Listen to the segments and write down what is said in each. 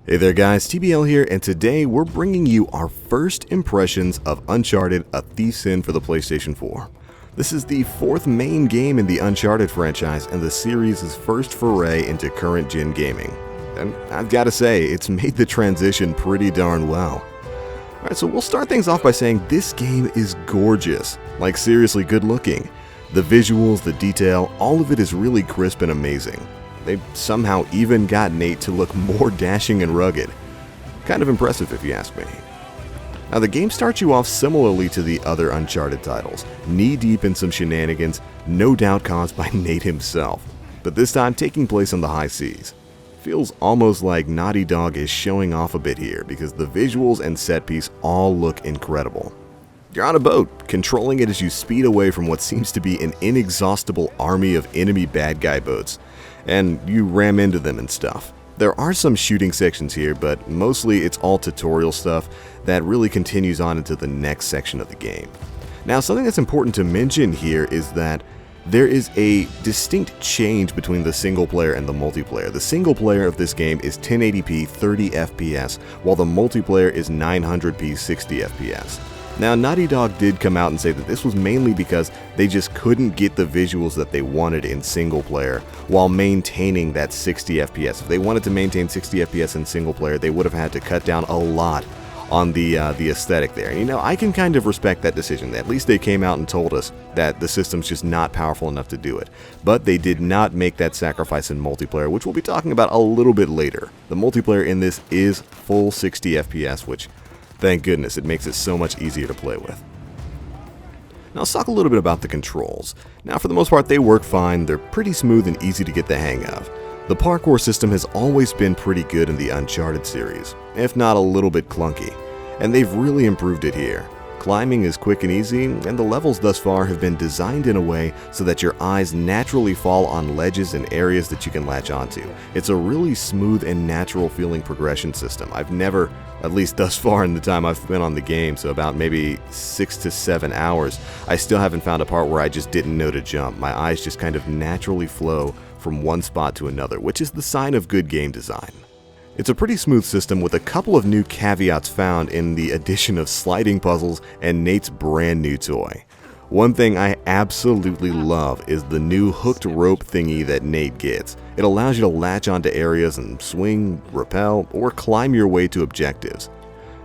Hey there guys, TBL here, and today we're bringing you our first impressions of Uncharted: A Thief's End for the PlayStation 4. This is the fourth main game in the Uncharted franchise and the series' first foray into current-gen gaming. And I've got to say, it's made the transition pretty darn well. Alright, so we'll start things off by saying this game is gorgeous, like seriously good looking. The visuals, the detail, all of it is really crisp and amazing. They somehow even got Nate to look more dashing and rugged. Kind of impressive if you ask me. Now the game starts you off similarly to the other Uncharted titles, knee-deep in some shenanigans, no doubt caused by Nate himself, but this time taking place on the high seas. Feels almost like Naughty Dog is showing off a bit here because the visuals and set piece all look incredible. You're on a boat, controlling it as you speed away from what seems to be an inexhaustible army of enemy bad guy boats, and you ram into them and stuff. There are some shooting sections here, but mostly it's all tutorial stuff that really continues on into the next section of the game. Now, something that's important to mention here is that there is a distinct change between the single player and the multiplayer. The single player of this game is 1080p 30 FPS, while the multiplayer is 900p 60 FPS. Now, Naughty Dog did come out and say that this was mainly because they just couldn't get the visuals that they wanted in single player while maintaining that 60 FPS. If they wanted to maintain 60 FPS in single player, they would have had to cut down a lot on the aesthetic there. And you know, I can kind of respect that decision. At least they came out and told us that the system's just not powerful enough to do it. But they did not make that sacrifice in multiplayer, which we'll be talking about a little bit later. The multiplayer in this is full 60 FPS, which, thank goodness, it makes it so much easier to play with. Now let's talk a little bit about the controls. Now for the most part they work fine, they're pretty smooth and easy to get the hang of. The parkour system has always been pretty good in the Uncharted series, if not a little bit clunky, and they've really improved it here. Climbing is quick and easy, and the levels thus far have been designed in a way so that your eyes naturally fall on ledges and areas that you can latch onto. It's a really smooth and natural feeling progression system. I've never, at least thus far in the time I've been on the game, so about maybe 6 to 7 hours, I still haven't found a part where I just didn't know to jump. My eyes just kind of naturally flow from one spot to another, which is the sign of good game design. It's a pretty smooth system with a couple of new caveats found in the addition of sliding puzzles and Nate's brand new toy. One thing I absolutely love is the new hooked rope thingy that Nate gets. It allows you to latch onto areas and swing, rappel, or climb your way to objectives.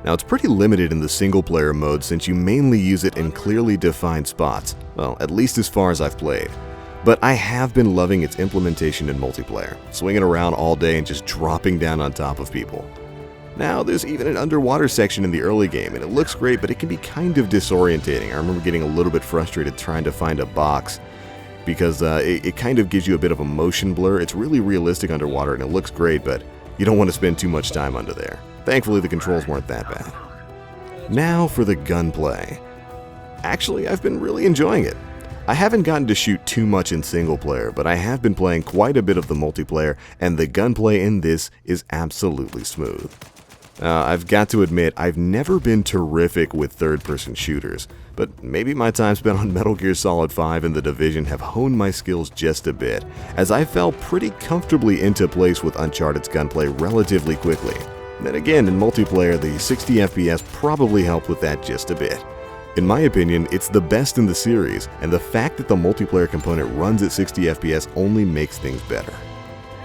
Now it's pretty limited in the single player mode since you mainly use it in clearly defined spots, well, at least as far as I've played. But I have been loving its implementation in multiplayer, swinging around all day and just dropping down on top of people. Now, there's even an underwater section in the early game, and it looks great, but it can be kind of disorientating. I remember getting a little bit frustrated trying to find a box, because it kind of gives you a bit of a motion blur. It's really realistic underwater, and it looks great, but you don't want to spend too much time under there. Thankfully, the controls weren't that bad. Now for the gunplay. Actually, I've been really enjoying it. I haven't gotten to shoot too much in single player, but I have been playing quite a bit of the multiplayer, and the gunplay in this is absolutely smooth. I've got to admit, I've never been terrific with third-person shooters, but maybe my time spent on Metal Gear Solid 5 and The Division have honed my skills just a bit, as I fell pretty comfortably into place with Uncharted's gunplay relatively quickly. Then again, in multiplayer, the 60 FPS probably helped with that just a bit. In my opinion, it's the best in the series, and the fact that the multiplayer component runs at 60 FPS only makes things better.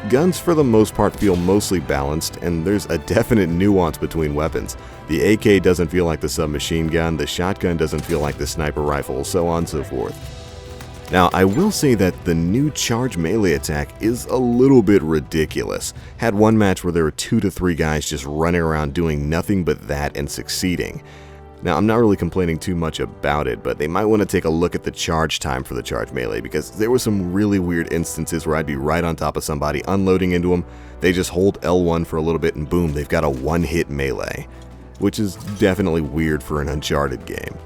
Guns for the most part feel mostly balanced, and there's a definite nuance between weapons. The AK doesn't feel like the submachine gun, the shotgun doesn't feel like the sniper rifle, so on and so forth. Now, I will say that the new charge melee attack is a little bit ridiculous. Had one match where there were 2 to 3 guys just running around doing nothing but that and succeeding. Now, I'm not really complaining too much about it, but they might want to take a look at the charge time for the charge melee, because there were some really weird instances where I'd be right on top of somebody, unloading into them, they just hold L1 for a little bit and boom, they've got a one-hit melee, which is definitely weird for an Uncharted game.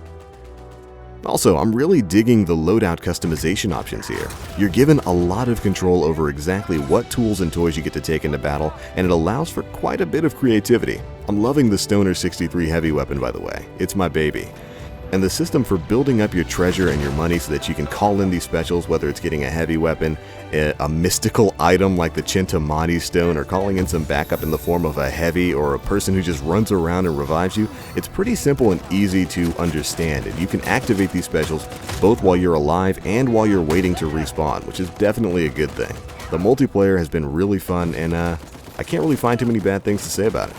Also, I'm really digging the loadout customization options here. You're given a lot of control over exactly what tools and toys you get to take into battle, and it allows for quite a bit of creativity. I'm loving the Stoner 63 heavy weapon, by the way. It's my baby. and the system for building up your treasure and your money so that you can call in these specials, whether it's getting a heavy weapon, a mystical item like the Chintamani stone, or calling in some backup in the form of a heavy or a person who just runs around and revives you, it's pretty simple and easy to understand, and you can activate these specials both while you're alive and while you're waiting to respawn, which is definitely a good thing. The multiplayer has been really fun, and I can't really find too many bad things to say about it.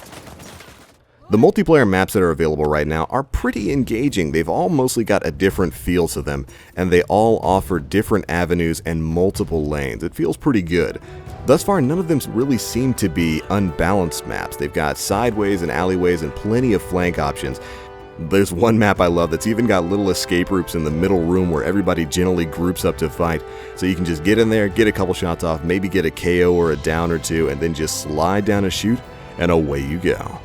The multiplayer maps that are available right now are pretty engaging. They've all mostly got a different feel to them, and they all offer different avenues and multiple lanes. It feels pretty good. Thus far, none of them really seem to be unbalanced maps. They've got sideways and alleyways and plenty of flank options. There's one map I love that's even got little escape routes in the middle room where everybody generally groups up to fight. So you can just get in there, get a couple shots off, maybe get a KO or a down or two, and then just slide down a chute, and away you go.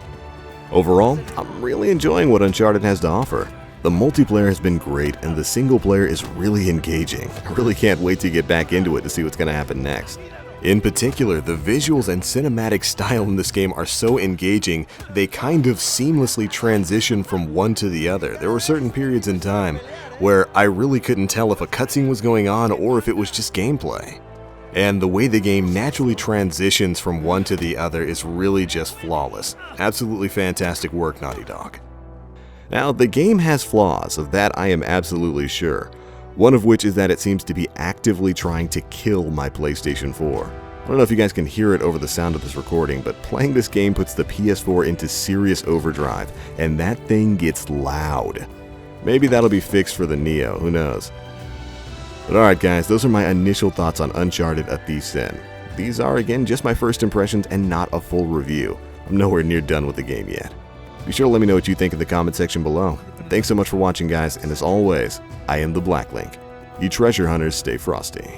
Overall, I'm really enjoying what Uncharted has to offer. The multiplayer has been great, and the single player is really engaging. I really can't wait to get back into it to see what's going to happen next. In particular, the visuals and cinematic style in this game are so engaging, they kind of seamlessly transition from one to the other. There were certain periods in time where I really couldn't tell if a cutscene was going on or if it was just gameplay. And the way the game naturally transitions from one to the other is really just flawless. Absolutely fantastic work, Naughty Dog. Now, the game has flaws, of that I am absolutely sure. One of which is that it seems to be actively trying to kill my PlayStation 4. I don't know if you guys can hear it over the sound of this recording, but playing this game puts the PS4 into serious overdrive, and that thing gets loud. Maybe that'll be fixed for the Neo, who knows. But alright guys, those are my initial thoughts on Uncharted: A Thief's End. These are again just my first impressions and not a full review. I'm nowhere near done with the game yet. Be sure to let me know what you think in the comment section below. Thanks so much for watching guys, and as always, I am TheBlackLink. You treasure hunters, stay frosty.